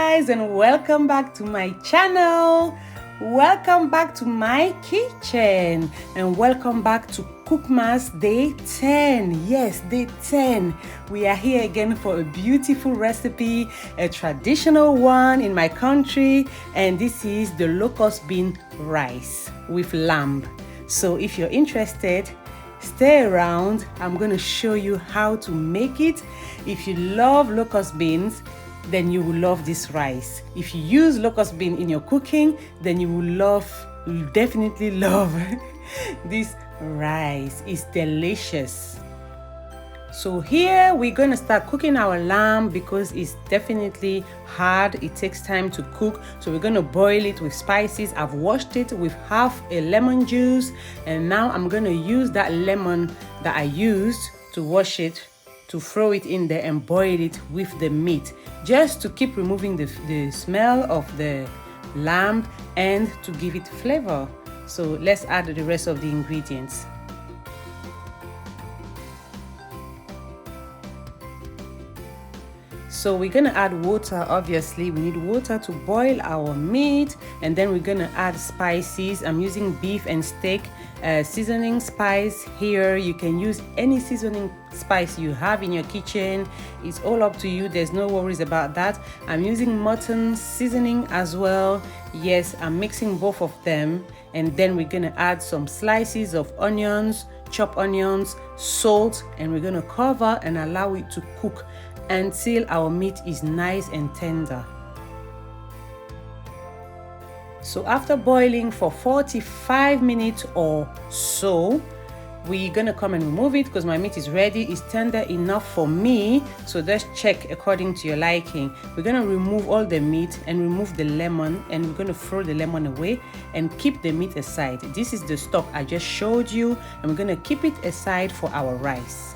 guys, and welcome back to my channel. Welcome back to my kitchen, and welcome back to Cookmas Day 10. Yes, Day 10. We are here again for a beautiful recipe, a traditional one in my country, and this is the locust bean rice with lamb. So if you're interested, stay around. I'm going to show you how to make it. If you love locust beans, then you will love this rice. If you use locust bean in your cooking, then you will definitely love this rice. It's delicious. So here we're going to start cooking our lamb because it's definitely hard. It takes time to cook. So we're going to boil it with spices. I've washed it with half a lemon juice, and now I'm going to use that lemon that I used to wash it, to throw it in there and boil it with the meat, just to keep removing the smell of the lamb and to give it flavor. So let's add the rest of the ingredients. So we're gonna add water. Obviously we need water to boil our meat, and then we're gonna add spices. I'm using beef and steak seasoning spice here. You can use any seasoning spice you have in your kitchen. It's all up to you. There's no worries about that. I'm using mutton seasoning as well. Yes, I'm mixing both of them, and then we're gonna add some slices of onions, chopped onions, salt, and we're gonna cover and allow it to cook until our meat is nice and tender. So after boiling for 45 minutes or so, we're gonna come and remove it because my meat is ready. It's tender enough for me, so just check according to your liking. We're gonna remove all the meat and remove the lemon, and we're gonna throw the lemon away and keep the meat aside. This is the stock I just showed you, and we're gonna keep it aside for our rice.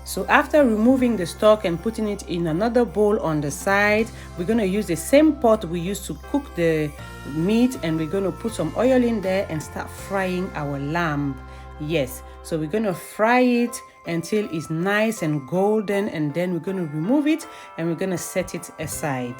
So after removing the stock and putting it in another bowl on the side, we're going to use the same pot we used to cook the meat, and we're going to put some oil in there and start frying our lamb. Yes, so we're going to fry it until it's nice and golden, and then we're going to remove it and we're going to set it aside.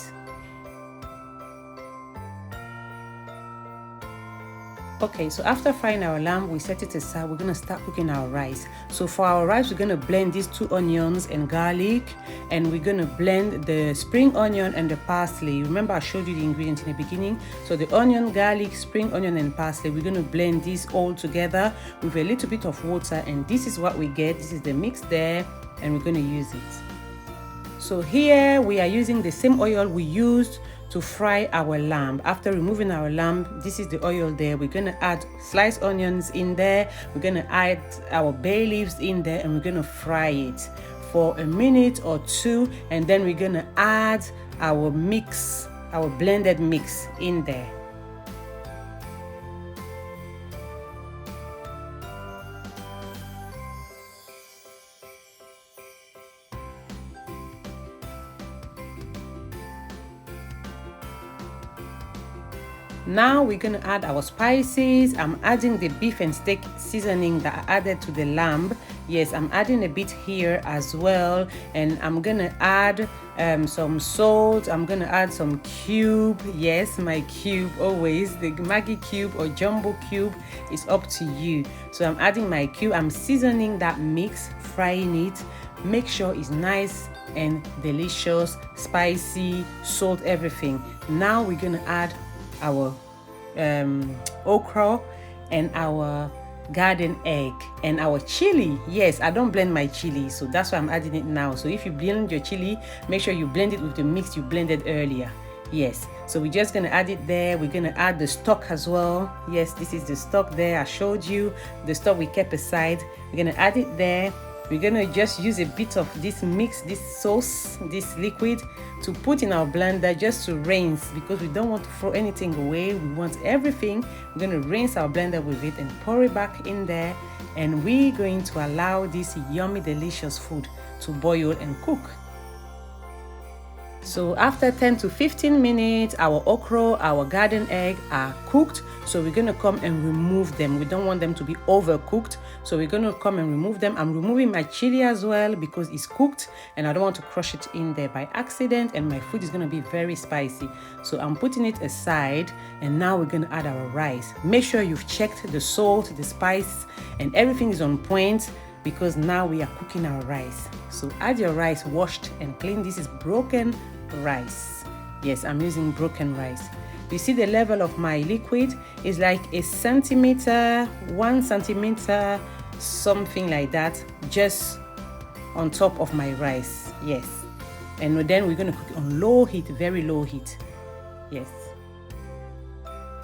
Okay, so after frying our lamb, we set it aside. We're gonna start cooking our rice. So for our rice, we're gonna blend these 2 onions and garlic, and we're gonna blend the spring onion and the parsley. Remember I showed you the ingredients in the beginning. So the onion, garlic, spring onion and parsley, we're gonna blend these all together with a little bit of water, and this is what we get. This is the mix there, and we're gonna use it. So here we are using the same oil we used to fry our lamb. After removing our lamb, this is the oil there. We're gonna add sliced onions in there. We're gonna add our bay leaves in there, and we're gonna fry it for a minute or 2, and then we're gonna add our mix, our blended mix in there. Now we're going to add our spices. I'm adding the beef and steak seasoning that I added to the lamb. Yes, I'm adding a bit here as well, and I'm going to add some salt. I'm going to add some cube. Yes, my cube, always the Maggi cube or jumbo cube is up to you. So I'm adding my cube. I'm seasoning that mix, frying it. Make sure it's nice and delicious, spicy, salt, everything. Now we're going to add our okra and our garden egg and our chili. Yes, I don't blend my chili, so that's why I'm adding it now. So if you blend your chili, make sure you blend it with the mix you blended earlier. Yes, so we're just gonna add it there. We're gonna add the stock as well. Yes, this is the stock there. I showed you the stock we kept aside. We're gonna add it there. We're gonna just use a bit of this mix, this sauce, this liquid, to put in our blender just to rinse, because we don't want to throw anything away. We want everything. We're gonna rinse our blender with it and pour it back in there, and we're going to allow this yummy, delicious food to boil and cook. So after 10 to 15 minutes, our okra, our garden egg are cooked. So we're going to come and remove them. We don't want them to be overcooked. So we're going to come and remove them. I'm removing my chili as well because it's cooked and I don't want to crush it in there by accident, and my food is going to be very spicy. So I'm putting it aside, and now we're going to add our rice. Make sure you've checked the salt, the spice, and everything is on point, because now we are cooking our rice. So add your rice washed and clean. This is broken rice. Yes, I'm using broken rice. You see the level of my liquid is like a centimeter, 1 centimeter, something like that, just on top of my rice. Yes. And then we're going to cook on low heat, very low heat. Yes.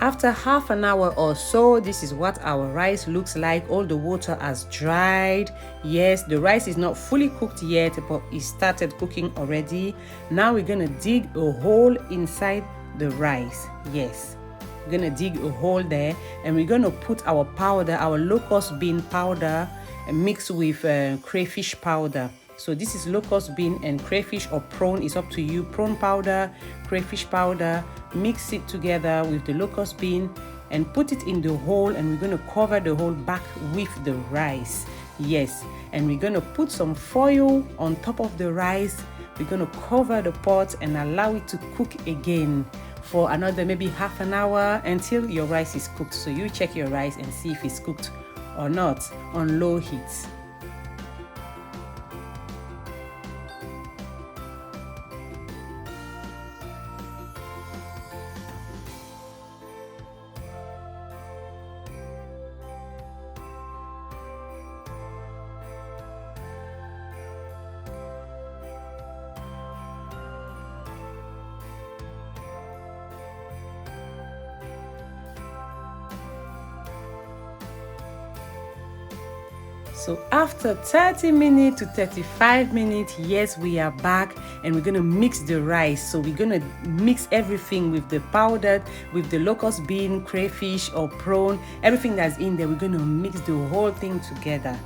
After half an hour or so, this is what our rice looks like. All the water has dried. Yes, the rice is not fully cooked yet, but it started cooking already. Now we're going to dig a hole inside the rice. Yes, we're going to dig a hole there, and we're going to put our powder, our locust bean powder, mixed with crayfish powder. So this is locust bean and crayfish or prawn, it's up to you. Prawn powder, crayfish powder, mix it together with the locust bean and put it in the hole, and we're going to cover the hole back with the rice. Yes, and we're going to put some foil on top of the rice. We're going to cover the pot and allow it to cook again for another maybe half an hour until your rice is cooked. So you check your rice and see if it's cooked or not on low heat. So after 30 minutes to 35 minutes, yes, we are back, and we're going to mix the rice. So we're going to mix everything with the powder, with the locust bean, crayfish or prawn, everything that's in there. We're going to mix the whole thing together.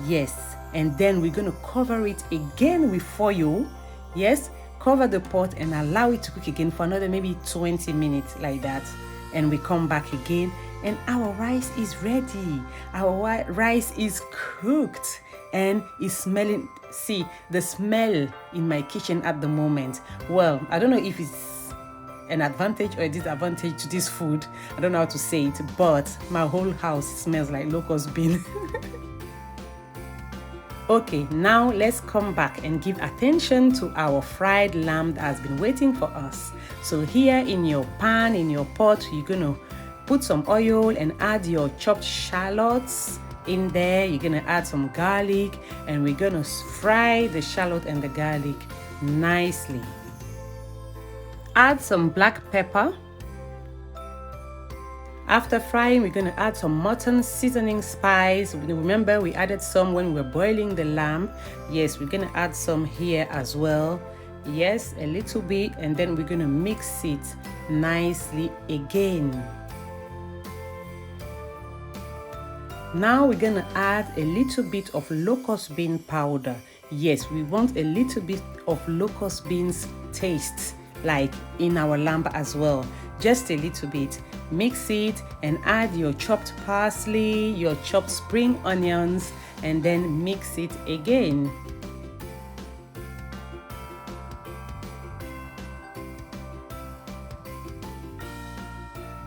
Yes, and then we're going to cover it again with foil. Yes, cover the pot and allow it to cook again for another maybe 20 minutes like that. And we come back again, and our rice is ready. Our rice is cooked and is smelling. See the smell in my kitchen at the moment. Well, I don't know if it's an advantage or a disadvantage to this food. I don't know how to say it, but my whole house smells like locust bean. Okay, now let's come back and give attention to our fried lamb that has been waiting for us. So here in your pan, in your pot, you're going to put some oil and add your chopped shallots in there. You're going to add some garlic, and we're going to fry the shallot and the garlic nicely. Add some black pepper. After frying, we're going to add some mutton seasoning spice. Remember, we added some when we were boiling the lamb. Yes, we're going to add some here as well. Yes, a little bit, and then we're going to mix it nicely again. Now we're going to add a little bit of locust bean powder. Yes, we want a little bit of locust beans taste like in our lamb as well. Just a little bit. Mix it and add your chopped parsley, your chopped spring onions, and then mix it again.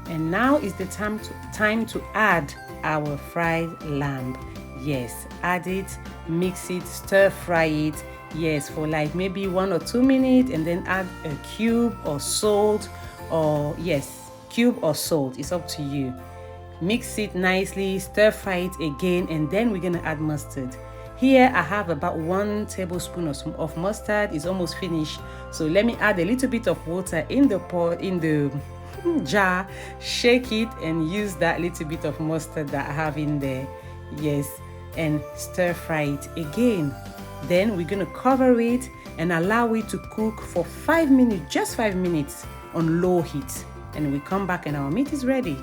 And now is the time to add our fried lamb. Yes, add it, mix it, stir fry it. Yes, for like maybe 1 or 2 minutes, and then add a cube or salt, or yes, cube or salt, it's up to you. Mix it nicely, stir fry it again, and then we're gonna add mustard. Here I have about 1 tablespoon of mustard. It's almost finished, so let me add a little bit of water in the pot, in the jar, shake it, and use that little bit of mustard that I have in there. Yes, and stir fry it again. Then we're gonna cover it and allow it to cook for 5 minutes, just 5 minutes on low heat. And we come back and our meat is ready.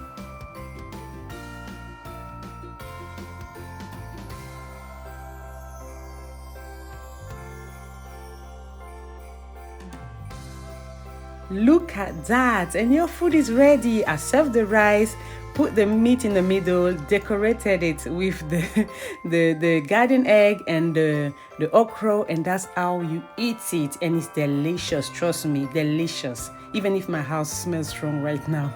Look at that. And your food is ready. I served the rice, put the meat in the middle, decorated it with the garden egg and the okra, and that's how you eat it. And it's delicious, trust me, delicious. Even if my house smells strong right now.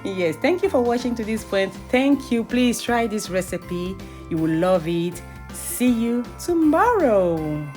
Yes, thank you for watching to this point. Thank you. Please try this recipe. You will love it. See you tomorrow.